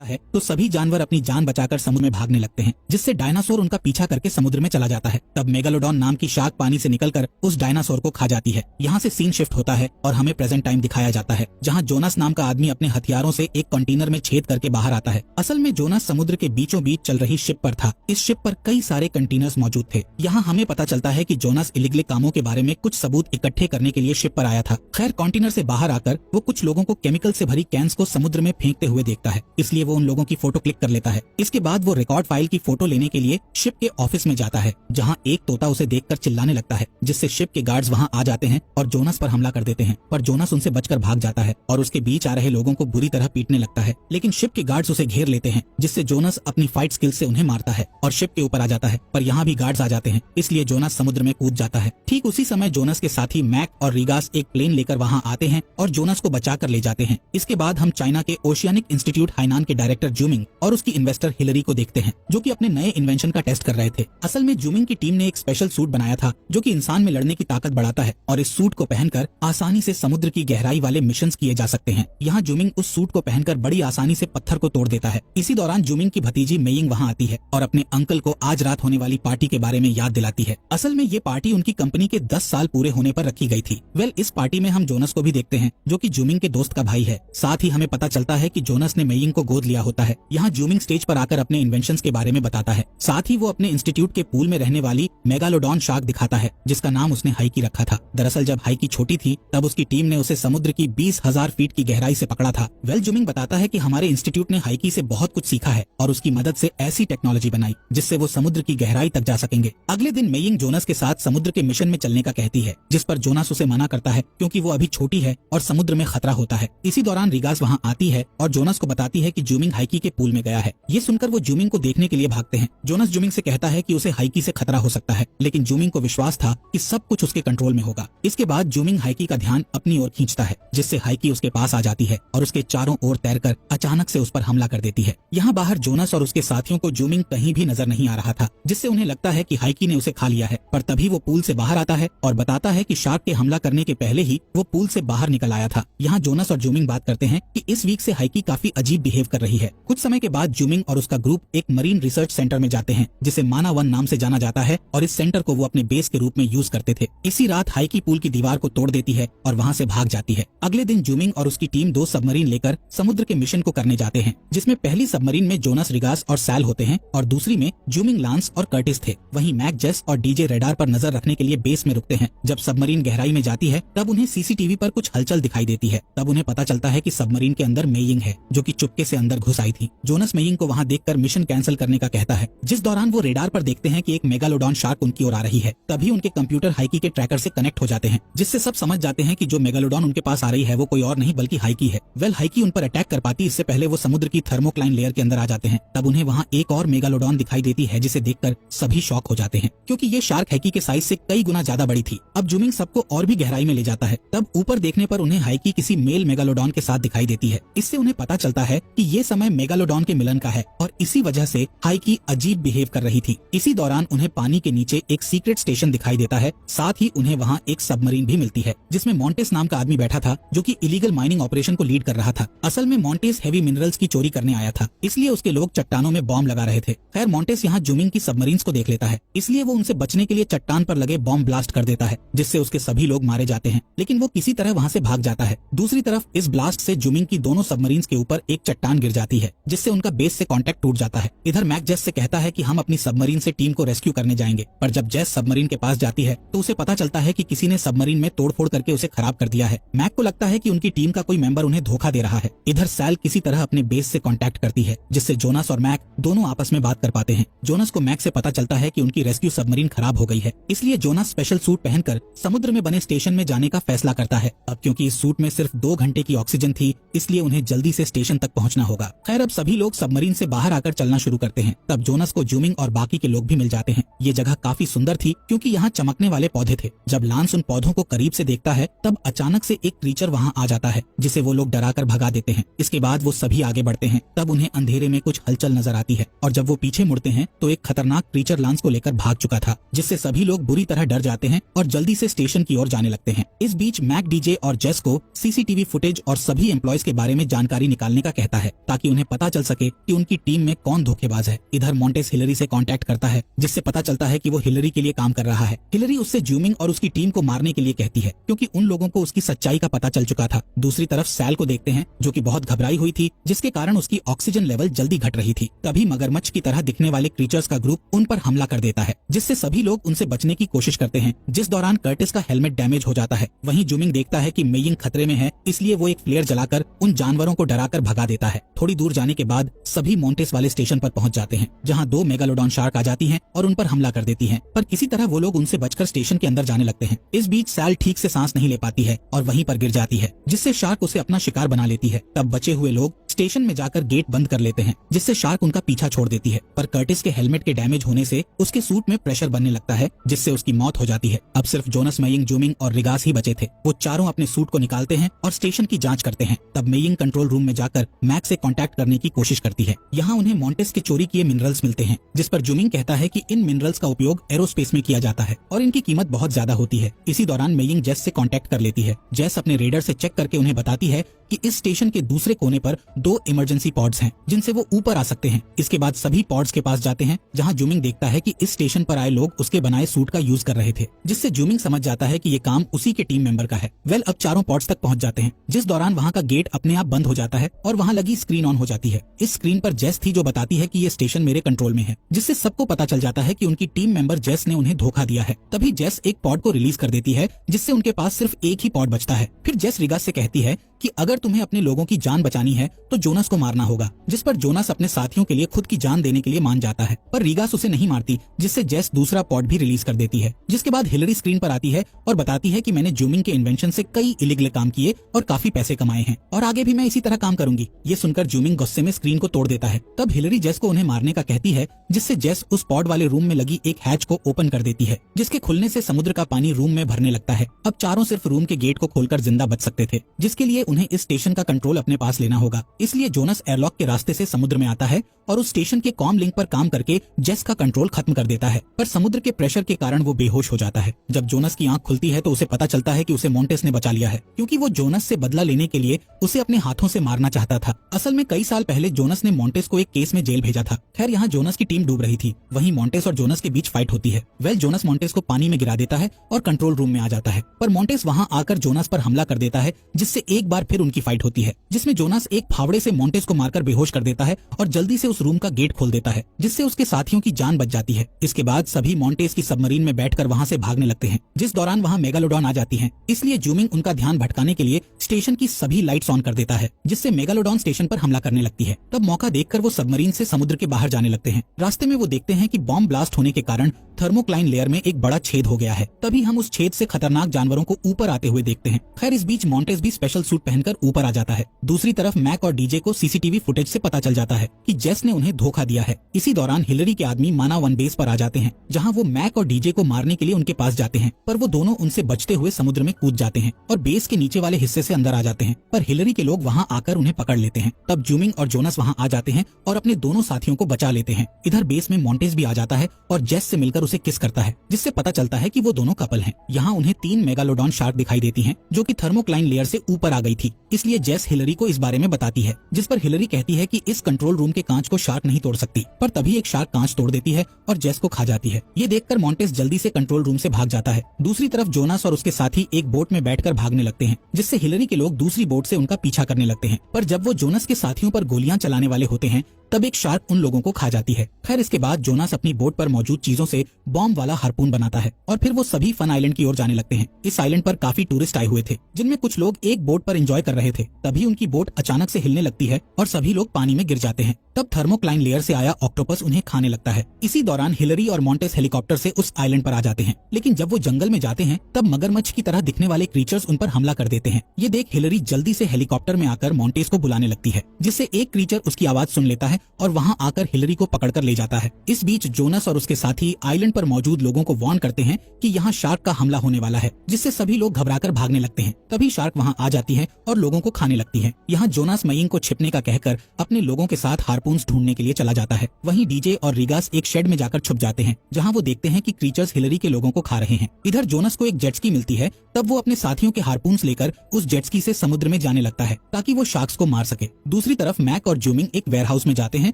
है तो सभी जानवर अपनी जान बचाकर समुद्र में भागने लगते हैं, जिससे डायनासोर उनका पीछा करके समुद्र में चला जाता है। तब मेगालोडॉन नाम की शार्क पानी से निकलकर उस डायनासोर को खा जाती है। यहाँ से सीन शिफ्ट होता है और हमें प्रेजेंट टाइम दिखाया जाता है, जहाँ जोनास नाम का आदमी अपने हथियारों से एक कंटेनर में छेद करके बाहर आता है। असल में जोनास समुद्र के बीचों बीच चल रही शिप पर था। इस शिप पर कई सारे कंटेनर्स मौजूद थे। यहाँ हमें पता चलता है कि जोनास इलीगल कामों के बारे में कुछ सबूत इकट्ठे करने के लिए शिप पर आया था। खैर, कंटेनर से बाहर आकर वो कुछ लोगों को केमिकल से भरी कैंस को समुद्र में फेंकते हुए देखता है, इसलिए वो उन लोगों की फोटो क्लिक कर लेता है। इसके बाद वो रिकॉर्ड फाइल की फोटो लेने के लिए शिप के ऑफिस में जाता है, जहाँ एक तोता उसे देखकर चिल्लाने लगता है, जिससे शिप के गार्ड्स वहाँ आ जाते हैं और जोनास पर हमला कर देते हैं। पर जोनास उनसे बचकर भाग जाता है और उसके बीच आ रहे लोगों को बुरी तरह पीटने लगता है, लेकिन शिप के गार्ड्स उसे घेर लेते हैं, जिससे जोनास अपनी फाइट स्किल से उन्हें मारता है और शिप के ऊपर आ जाता है। पर यहाँ भी गार्ड्स आ जाते हैं, इसलिए जोनास समुद्र में कूद जाता है। ठीक उसी समय जोनास के साथी मैक और रिगास एक प्लेन लेकर वहाँ आते हैं और जोनास को बचा कर ले जाते हैं। इसके बाद हम चाइना के ओशियानिक इंस्टीट्यूट हाइनान के डायरेक्टर जूमिंग और उसकी इन्वेस्टर हिलरी को देखते हैं, जो कि अपने नए इन्वेंशन का टेस्ट कर रहे थे। असल में जूमिंग की टीम ने एक स्पेशल सूट बनाया था, जो कि इंसान में लड़ने की ताकत बढ़ाता है और इस सूट को पहनकर आसानी से समुद्र की गहराई वाले मिशंस किए जा सकते हैं। यहाँ जूमिंग उस सूट को पहनकर बड़ी आसानी से पत्थर को तोड़ देता है। इसी दौरान जूमिंग की भतीजी मेइंग वहाँ आती है और अपने अंकल को आज रात होने वाली पार्टी के बारे में याद दिलाती है। असल में ये पार्टी उनकी कंपनी के 10 साल पूरे होने पर रखी गई थी। इस पार्टी में हम जोनास को भी देखते हैं, जो कि जूमिंग के दोस्त का भाई है। साथ ही हमें पता चलता है कि जोनास ने मेइंग को गोद लिया होता है। यहाँ जूमिंग स्टेज पर आकर अपने इन्वेंशंस के बारे में बताता है। साथ ही वो अपने इंस्टीट्यूट के पूल में रहने वाली मेगालोडॉन शार्क दिखाता है, जिसका नाम उसने हाइकी रखा था। दरअसल जब हाइकी छोटी थी तब उसकी टीम ने उसे समुद्र की 20,000 फीट की गहराई से पकड़ा था। जूमिंग बताता है कि हमारे इंस्टीट्यूट ने हाइकी से बहुत कुछ सीखा है और उसकी मदद से ऐसी टेक्नोलॉजी बनाई जिससे वो समुद्र की गहराई तक जा सकेंगे। अगले दिन मेइंग जोनास के साथ समुद्र के मिशन में चलने का कहती है, जिस पर जोनास उसे मना करता है क्योंकि वो अभी छोटी है और समुद्र में खतरा होता है। इसी दौरान रिगास वहाँ आती है और जोनास को बताती है कि जूमिंग हाइकी के पूल में गया है। ये सुनकर वो जूमिंग को देखने के लिए भागते हैं। जोनास जूमिंग से कहता है कि उसे हाइकी से खतरा हो सकता है, लेकिन जूमिंग को विश्वास था कि सब कुछ उसके कंट्रोल में होगा। इसके बाद जूमिंग हाइकी का ध्यान अपनी ओर खींचता है, जिससे हाइकी उसके पास आ जाती है और उसके चारों ओर तैरकर अचानक से उस पर हमला कर देती है। यहाँ बाहर जोनास और उसके साथियों को जूमिंग कहीं भी नजर नहीं आ रहा था, जिससे उन्हें लगता है कि हाइकी ने उसे खा लिया है। पर तभी वो पूल से बाहर आता है और बताता है कि शार्क के हमला करने के पहले ही वो पूल से बाहर निकल आया था। यहाँ जोनास और जूमिंग बात करते हैं कि इस वीक से हाइकी काफी अजीब बिहेव कर रही है। कुछ समय के बाद जूमिंग और उसका ग्रुप एक मरीन रिसर्च सेंटर में जाते हैं, जिसे माना वन नाम से जाना जाता है, और इस सेंटर को वो अपने बेस के रूप में यूज करते थे। इसी रात हाइकी पूल की दीवार को तोड़ देती है और वहाँ से भाग जाती है। अगले दिन जूमिंग और उसकी टीम 2 सबमरीन लेकर समुद्र के मिशन को करने जाते हैं, जिसमें पहली सबमरीन में जोनास, रिगास और सैल होते हैं और दूसरी में जूमिंग, लांस और कर्टिस थे। वहीं मैक, जेस और डीजे रेडार पर नजर रखने के लिए बेस में रुकते हैं। जब सबमरीन गहराई में जाती है तब उन्हें सीसीटीवी पर कुछ हलचल दिखाई देती है। तब उन्हें पता चलता है कि सबमरीन के अंदर मेइंग है, जो कि चुपके से अंदर घुस आई थी। जोनास मेइंग को वहाँ देखकर मिशन कैंसिल करने का कहता है। जिस दौरान वो रेडार पर देखते हैं कि एक मेगालोडॉन शार्क उनकी ओर आ रही है, तभी उनके कंप्यूटर हाइकी के ट्रैकर से कनेक्ट हो जाते हैं, जिससे सब समझ जाते हैं कि जो मेगालोडॉन उनके पास आ रही है वो कोई और नहीं बल्कि हाइकी है। हाइकी उन पर अटैक कर पाती इससे पहले वो समुद्र की थर्मोक्लाइन लेयर के अंदर आ जाते हैं। तब उन्हें वहाँ एक और मेगालोडॉन दिखाई देती है, जिसे देखकर सभी शॉक हो जाते हैं, क्योंकि ये शार्क हाइकी के साइज से कई गुना ज्यादा बड़ी थी। अब जूमिंग सबको और भी गहराई में ले जाता है। तब ऊपर देखने पर उन्हें हाइकी किसी मेल मेगालोडॉन के साथ दिखाई देती है। इससे उन्हें पता चलता है कि ये समय मेगालोडॉन के मिलन का है और इसी वजह से हाइकी अजीब बिहेव कर रही थी। इसी दौरान उन्हें पानी के नीचे एक सीक्रेट स्टेशन दिखाई देता है। साथ ही उन्हें वहाँ एक सबमरीन भी मिलती है, जिसमें मॉन्टेस नाम का आदमी बैठा था, जो कि इलीगल माइनिंग ऑपरेशन को लीड कर रहा था। असल में मॉन्टेस हेवी मिनरल्स की चोरी करने आया था, इसलिए उसके लोग चट्टानों में बॉम्ब लगा रहे थे। खैर, मॉन्टेस यहाँ जूमिंग की सबमरीन्स को देख लेता है, इसलिए वो उनसे बचने के लिए चट्टान पर लगे बॉम्ब ब्लास्ट कर देता है, जिससे उसके सभी लोग मारे जाते हैं, लेकिन वो किसी तरह वहाँ से भाग जाता है। दूसरी तरफ इस ब्लास्ट से जूमिंग की दोनों सबमरीन्स के ऊपर एक चट्टान गिर जाती है, जिससे उनका बेस से कांटेक्ट टूट जाता है। इधर मैक जेस से कहता है कि हम अपनी सबमरीन से टीम को रेस्क्यू करने जाएंगे, पर जब जेस सबमरीन के पास जाती है तो उसे पता चलता है कि किसी ने सबमरीन में तोड़फोड़ करके उसे खराब कर दिया है। मैक को लगता है कि उनकी टीम का कोई मेंबर उन्हें धोखा दे रहा है। इधर सैल किसी तरह अपने बेस से कांटेक्ट करती है, जिससे जोनास और मैक दोनों आपस में बात कर पाते हैं। जोनास को मैक से पता चलता है कि उनकी रेस्क्यू सबमरीन खराब हो गई है, इसलिए जोनास स्पेशल सूट पहनकर समुद्र में बने स्टेशन में जाने का फैसला करता है। अब क्योंकि इस सूट में सिर्फ 2 घंटे की ऑक्सीजन थी, इसलिए उन्हें जल्दी से स्टेशन तक पहुंचना होगा। खैर, अब सभी लोग सबमरीन से बाहर आकर चलना शुरू करते हैं। तब जोनास को जूमिंग और बाकी के लोग भी मिल जाते हैं। ये जगह काफी सुंदर थी क्योंकि यहाँ चमकने वाले पौधे थे। जब लांस उन पौधों को करीब से देखता है तब अचानक से एक क्रीचर वहाँ आ जाता है, जिसे वो लोग डराकर भगा देते हैं। इसके बाद वो सभी आगे बढ़ते हैं। तब उन्हें अंधेरे में कुछ हलचल नजर आती है और जब वो पीछे मुड़ते हैं तो एक खतरनाक क्रीचर लांस को लेकर भाग चुका था, जिससे सभी लोग बुरी तरह डर जाते हैं और जल्दी से स्टेशन की ओर जाने लगते हैं। इस बीच मैक, डीजे और जेस को सीसीटीवी फुटेज और सभी एम्प्लॉयज के बारे में जानकारी निकालने का कहता है, ताकि उन्हें पता चल सके कि उनकी टीम में कौन धोखेबाज है। इधर मॉन्टेस हिलरी से कांटेक्ट करता है, जिससे पता चलता है कि वो हिलरी के लिए काम कर रहा है। हिलरी उससे ज्यूमिंग और उसकी टीम को मारने के लिए कहती है, क्योंकि उन लोगों को उसकी सच्चाई का पता चल चुका था। दूसरी तरफ सैल को देखते हैं, जो कि बहुत घबराई हुई थी, जिसके कारण उसकी ऑक्सीजन लेवल जल्दी घट रही थी। तभी मगरमच्छ की तरह दिखने वाले क्रीचर्स का ग्रुप उन पर हमला कर देता है, जिससे सभी लोग उनसे बचने की कोशिश करते हैं, जिस दौरान कर्टिस का हेलमेट डैमेज हो जाता है। वहीं जूमिंग देखता है कि मेयिंग खतरे में है, इसलिए वो एक फ्लेयर जलाकर उन जानवरों को डराकर भगा देता है। थोड़ी दूर जाने के बाद सभी मॉन्टेस वाले स्टेशन पर पहुंच जाते हैं, जहां 2 मेगालोडॉन शार्क आ जाती हैं और उन पर हमला कर देती हैं, पर किसी तरह वो लोग उनसे बचकर स्टेशन के अंदर जाने लगते हैं। इस बीच सैल ठीक से सांस नहीं ले पाती है और वहीं पर गिर जाती है, जिससे शार्क उसे अपना शिकार बना लेती है। तब बचे हुए लोग स्टेशन में जाकर गेट बंद कर लेते हैं, जिससे शार्क उनका पीछा छोड़ देती है। पर कर्टिस के हेलमेट के डैमेज होने से उसके सूट में प्रेशर बनने लगता है, जिससे उसकी मौत हो जाती है। अब सिर्फ जोनस, मेयिंग, जूमिंग और रिगास ही बचे थे। वो चारों अपने सूट को निकालते हैं और स्टेशन की जांच करते हैं। तब मेयिंग कंट्रोल रूम में जाकर मैक्स से कांटेक्ट करने की कोशिश करती है। यहाँ उन्हें मॉन्टेस के चोरी किए मिनरल्स मिलते हैं, जिस पर जूमिंग कहता है कि इन मिनरल्स का उपयोग एरोस्पेस में किया जाता है और इनकी कीमत बहुत ज्यादा होती है। इसी दौरान मेयिंग जेस से कांटेक्ट कर लेती है। जेस अपने रेडर से चेक करके उन्हें बताती है कि इस स्टेशन के दूसरे कोने पर 2 इमरजेंसी पॉड्स हैं, जिनसे वो ऊपर आ सकते हैं। इसके बाद सभी पॉड्स के पास जाते हैं, जहां जूमिंग देखता है कि इस स्टेशन पर आए लोग उसके बनाए सूट का यूज कर रहे थे, जिससे जूमिंग समझ जाता है कि ये काम उसी के टीम मेंबर का है। अब चारों पॉड्स तक पहुंच जाते हैं, जिस दौरान वहां का गेट अपने आप बंद हो जाता है और वहां लगी स्क्रीन ऑन हो जाती है। इस स्क्रीन पर जेस थी, जो बताती है कि ये स्टेशन मेरे कंट्रोल में है, जिससे सबको पता चल जाता है कि उनकी टीम मेंबर जेस ने उन्हें धोखा दिया है। तभी जेस एक पॉड को रिलीज कर देती है, जिससे उनके पास सिर्फ एक ही पॉड बचता है। फिर जेस रिगास से कहती है कि अगर तुम्हें अपने लोगों की जान बचानी है तो जोनस को मारना होगा, जिस पर जोनस अपने साथियों के लिए खुद की जान देने के लिए मान जाता है। पर रिगास उसे नहीं मारती, जिससे जेस दूसरा पॉड भी रिलीज कर देती है। जिसके बाद हिलरी स्क्रीन पर आती है और बताती है कि मैंने जूमिंग के इन्वेंशन से कई इलीगल काम किए और काफी पैसे कमाए हैं, और आगे भी मैं इसी तरह काम करूंगी। ये सुनकर जूमिंग गुस्से में स्क्रीन को तोड़ देता है। तब हिलरी जेस को उन्हें मारने का कहती है, जिससे जेस उस पॉड वाले रूम में लगी एक हैच को ओपन कर देती है, जिसके खुलने से समुद्र का पानी रूम में भरने लगता है। अब चारों सिर्फ रूम के गेट को खोलकर जिंदा बच सकते थे, जिसके लिए उन्हें इस स्टेशन का कंट्रोल अपने पास लेना होगा। इसलिए जोनस एयरलॉक के रास्ते से समुद्र में आता है और उस स्टेशन के कॉम लिंक पर काम करके जेस का कंट्रोल खत्म कर देता है। पर समुद्र के प्रेशर के कारण वो बेहोश हो जाता है। जब जोनस की आंख खुलती है तो उसे पता चलता है कि उसे मॉन्टेस ने बचा लिया है, क्योंकि वो जोनस से बदला लेने के लिए उसे अपने हाथों से मारना चाहता था। असल में कई साल पहले जोनस ने मॉन्टेस को एक केस में जेल भेजा था। खैर, यहाँ जोनस की टीम डूब रही थी, वहीं मॉन्टेस और जोनस के बीच फाइट होती है। जोनस मॉन्टेस को पानी में गिरा देता है और कंट्रोल रूम में आ जाता है, पर मॉन्टेस वहाँ आकर जोनस पर हमला कर देता है, जिससे एक बार फिर उनकी फाइट होती है, जिसमें जोनस एक फावड़े से मॉन्टेस को मारकर बेहोश कर देता है और जल्दी से उस रूम का गेट खोल देता है, जिससे उसके साथियों की जान बच जाती है। इसके बाद सभी मॉन्टेस की सबमरीन में बैठकर वहाँ से भागने लगते हैं, जिस दौरान वहाँ मेगालोडॉन आ जाती हैं। इसलिए जूमिंग उनका ध्यान भटकाने के लिए स्टेशन की सभी लाइट्स ऑन कर देता है, जिससे मेगालोडॉन स्टेशन पर हमला करने लगती है। तब मौका देखकर वो सबमरीन से समुद्र के बाहर जाने लगते हैं। रास्ते में वो देखते हैं कि बॉम्ब ब्लास्ट होने के कारण थर्मोक्लाइन लेयर में एक बड़ा छेद हो गया है। तभी हम उस छेद से खतरनाक जानवरों को ऊपर आते हुए देखते हैं। खैर, इस बीच मॉन्टेस भी स्पेशल सूट पहनकर ऊपर आ जाता है। दूसरी तरफ मैक और डीजे को सीसीटीवी फुटेज से पता चल जाता है कि जेस ने उन्हें धोखा दिया है। इसी दौरान हिलरी के आदमी माना 1 बेस पर आ जाते हैं, जहां वो मैक और डीजे को मारने के लिए उनके पास जाते हैं, पर वो दोनों उनसे बचते हुए समुद्र में कूद जाते हैं और बेस के नीचे वाले हिस्से से अंदर आ जाते हैं। पर हिलरी के लोग वहां आकर उन्हें पकड़ लेते हैं। तब जूमिंग और जोनस वहां आ जाते हैं और अपने दोनों साथियों को बचा लेते हैं। इधर बेस में मॉन्टेस भी आ जाता है और जेस से मिलकर उसे किस करता है, जिससे पता चलता है कि वो दोनों कपल हैं। यहाँ उन्हें 3 मेगालोडॉन शार्क दिखाई देती हैं, जो कि थर्मोक्लाइन लेयर से ऊपर आ गई थी। इसलिए जेस हिलरी को इस बारे में बताती है, जिस पर हिलरी कहती है कि इस कंट्रोल रूम के कांच को शार्क नहीं तोड़ सकती। पर तभी एक शार्क कांच तोड़ देती है और जेस को खा जाती है। ये देखकर मॉन्टेस जल्दी से कंट्रोल रूम से भाग जाता है। दूसरी तरफ जोनास और उसके साथी एक बोट में बैठकर भागने लगते हैं, जिससे हिलरी के लोग दूसरी बोट से उनका पीछा करने लगते हैं। पर जब वो जोनस के साथियों पर गोलियां चलाने वाले होते हैं, तब एक शार्क उन लोगों को खा जाती है। खैर, इसके बाद जोनास अपनी बोट पर मौजूद चीजों से बॉम्ब वाला हार्पून बनाता है और फिर वो सभी फन आइलैंड की ओर जाने लगते हैं। इस आइलैंड पर काफी टूरिस्ट आए हुए थे, जिनमें कुछ लोग एक बोट पर एंजॉय कर रहे थे। तभी उनकी बोट अचानक से हिलने लगती है और सभी लोग पानी में गिर जाते हैं। तब थर्मोक्लाइन लेयर से आया ऑक्टोपस उन्हें खाने लगता है। इसी दौरान हिलरी और मॉन्टेस हेलीकॉप्टर से उस आइलैंड पर आ जाते हैं, लेकिन जब वो जंगल में जाते हैं तब मगरमच्छ की तरह दिखने वाले क्रीचर्स उन पर हमला कर देते हैं। ये देख हिलरी जल्दी से हेलीकॉप्टर में आकर मॉन्टेस को बुलाने लगती है, जिससे एक क्रीचर उसकी आवाज सुन लेता है और वहाँ आकर हिलरी को पकड़कर ले जाता है। इस बीच जोनस और उसके साथी आइलैंड पर मौजूद लोगों को वार्न करते हैं कि यहाँ शार्क का हमला होने वाला है, जिससे सभी लोग घबराकर भागने लगते हैं। तभी शार्क वहाँ आ जाती है और लोगों को खाने लगती है। यहाँ जोनास मेयिंग को छिपने का कहकर अपने लोगों के साथ हार्पून हार्पून्स ढूंढने के लिए चला जाता है। वहीं डीजे और रिगास एक शेड में जाकर छुप जाते हैं, जहां वो देखते हैं कि क्रीचर्स हिलरी के लोगों को खा रहे हैं। इधर जोनस को एक जेट स्की मिलती है, तब वो अपने साथियों के हार्पून्स लेकर उस जेट स्की से समुद्र में जाने लगता है ताकि वो शार्क्स को मार सके। दूसरी तरफ मैक और जूमिंग एक वेयरहाउस में जाते हैं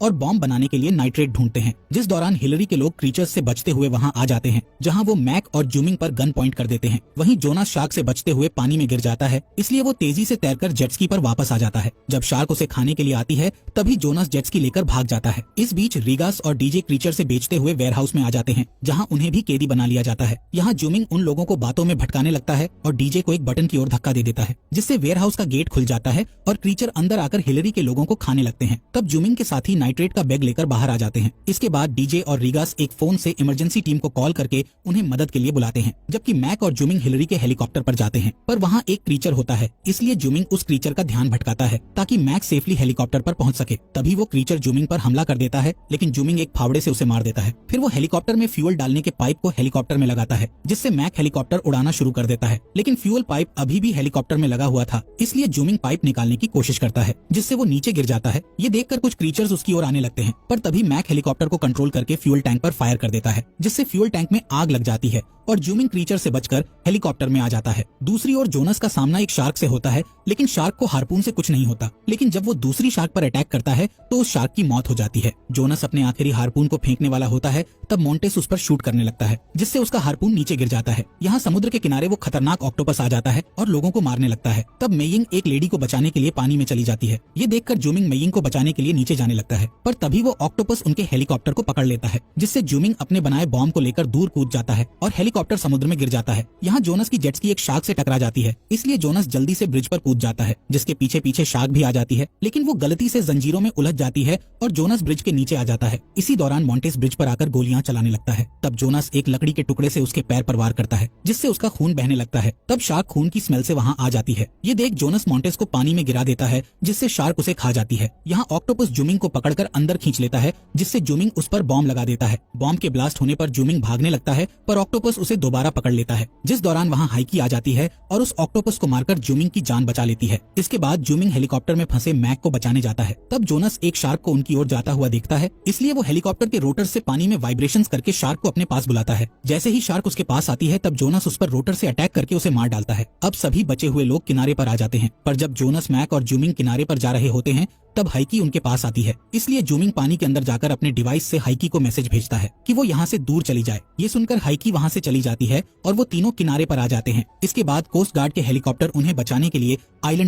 और बॉम्ब बनाने के लिए नाइट्रेट ढूंढते हैं, जिस दौरान हिलरी के लोग क्रीचर्स से बचते हुए वहां आ जाते हैं, जहां वो मैक और जूमिंग पर गन पॉइंट कर देते हैं। वहीं जोनास शार्क से बचते हुए पानी में गिर जाता है, इसलिए वो तेजी से तैरकर जेट स्की पर वापस आ जाता है। जब शार्क उसे खाने के लिए आती है, तभी जोनास जेट स्की लेकर भाग जाता है। इस बीच रिगास और डीजे क्रीचर से बेचते हुए वेयरहाउस में आ जाते हैं, जहां उन्हें भी कैदी बना लिया जाता है। यहाँ जूमिंग उन लोगों को बातों में भटकाने लगता है और डीजे को एक बटन की ओर धक्का दे देता है, जिससे वेयरहाउस का गेट खुल जाता है और क्रीचर अंदर आकर हिलरी के लोगों को खाने लगते हैं। तब जूमिंग के साथी नाइट्रेट का बैग लेकर बाहर आ जाते हैं। इसके बाद डीजे और रिगास एक फोन से इमरजेंसी टीम को कॉल करके उन्हें मदद के लिए बुलाते हैं, जबकि मैक और जूमिंग हिलरी के हेलीकॉप्टर पर जाते हैं। पर वहाँ एक क्रीचर होता है, इसलिए जूमिंग उस क्रीचर का ध्यान भटकाता है ताकि मैक सेफली हेलीकॉप्टर पर पहुंच सके। तभी वो क्रीचर जूमिंग पर हमला कर देता है, लेकिन जूमिंग एक फावड़े से उसे मार देता है। फिर वो हेलीकॉप्टर में फ्यूल डालने के पाइप को हेलीकॉप्टर में लगाता है, जिससे मैक हेलीकॉप्टर उड़ाना शुरू कर देता है। लेकिन फ्यूल पाइप अभी भी हेलीकॉप्टर में लगा हुआ था, इसलिए जूमिंग पाइप निकालने की कोशिश करता है, जिससे वो नीचे गिर जाता है। ये देखकर कुछ क्रीचर्स उसकी ओर आने लगते हैं, पर तभी मैक हेलीकॉप्टर को कंट्रोल करके फ्यूल टैंक पर फायर कर देता है, जिससे फ्यूल टैंक में आग लग जाती है और जूमिंग क्रीचर से बचकर हेलीकॉप्टर में आ जाता है। दूसरी ओर जोनस का सामना एक शार्क से होता है, लेकिन शार्क को हार्पून से कुछ नहीं होता। लेकिन जब वो दूसरी शार्क पर अटैक करता है तो उस शार्क की मौत हो जाती है। जोनस अपने आखिरी हार्पून को फेंकने वाला होता है, तब मोंटेस उस पर शूट करने लगता है, जिससे उसका हार्पून नीचे गिर जाता है। यहाँ समुद्र के किनारे वो खतरनाक ऑक्टोपस आ जाता है और लोगों को मारने लगता है। तब मेयिंग एक लेडी को बचाने के लिए पानी में चली जाती है। ये देखकर जूमिंग मेयिंग को बचाने के लिए नीचे जाने लगता है, पर तभी वो ऑक्टोपस उनके हेलीकॉप्टर को पकड़ लेता है, जिससे जूमिंग अपने बनाए बॉम्ब को लेकर दूर कूद जाता है और हेलीकॉप्टर समुद्र में गिर जाता है। यहाँ जोनस की जेट स्की एक शार्क से टकरा जाती है, इसलिए जोनस जल्दी से ब्रिज पर कूद जाता है, जिसके पीछे पीछे शार्क भी आ जाती है। लेकिन वो गलती से जंजीरों में उलझ जाती है और जोनस ब्रिज के नीचे आ जाता है। इसी दौरान मोंटेस ब्रिज पर आकर गोलियां चलाने लगता है। तब जोनस एक लकड़ी के टुकड़े से उसके पैर पर वार करता है, जिससे उसका खून बहने लगता है। तब शार्क खून की स्मेल से वहाँ आ जाती है। ये देख जोनस मोंटेस को पानी में गिरा देता है, जिससे शार्क उसे खा जाती है। यहाँ ऑक्टोपस जूमिंग को पकड़कर अंदर खींच लेता है, जिससे जूमिंग उस पर बॉम्ब लगा देता है। बॉम्ब के ब्लास्ट होने पर जूमिंग भागने लगता है, पर ऑक्टोपस उसे दोबारा पकड़ लेता है, जिस दौरान वहाँ हाइकी आ जाती है और उस ऑक्टोपस को मारकर जूमिंग की जान बचा लेती है। इसके बाद जूमिंग हेलीकॉप्टर में फंसे मैक को बचाने जाता है। तब जोनस एक शार्क को उनकी ओर जाता हुआ देखता है, इसलिए वो हेलीकॉप्टर के रोटर से पानी में वाइब्रेशंस करके शार्क को अपने पास बुलाता है। जैसे ही शार्क उसके पास आती है, तब जोनस उस पर रोटर से अटैक करके उसे मार डालता है। अब सभी बचे हुए लोग किनारे पर आ जाते हैं, पर जब जोनस, मैक और जूमिंग किनारे पर जा रहे होते हैं, तब हाइकी उनके पास आती है। इसलिए जूमिंग पानी के अंदर जाकर अपने डिवाइस से हाइकी को मैसेज भेजता है कि वो यहाँ से दूर चली जाए। ये सुनकर हाइकी वहाँ से चली जाती है और वो तीनों किनारे पर आ जाते हैं। इसके बाद कोस्ट गार्ड के हेलीकॉप्टर उन्हें बचाने के लिए आइलैंड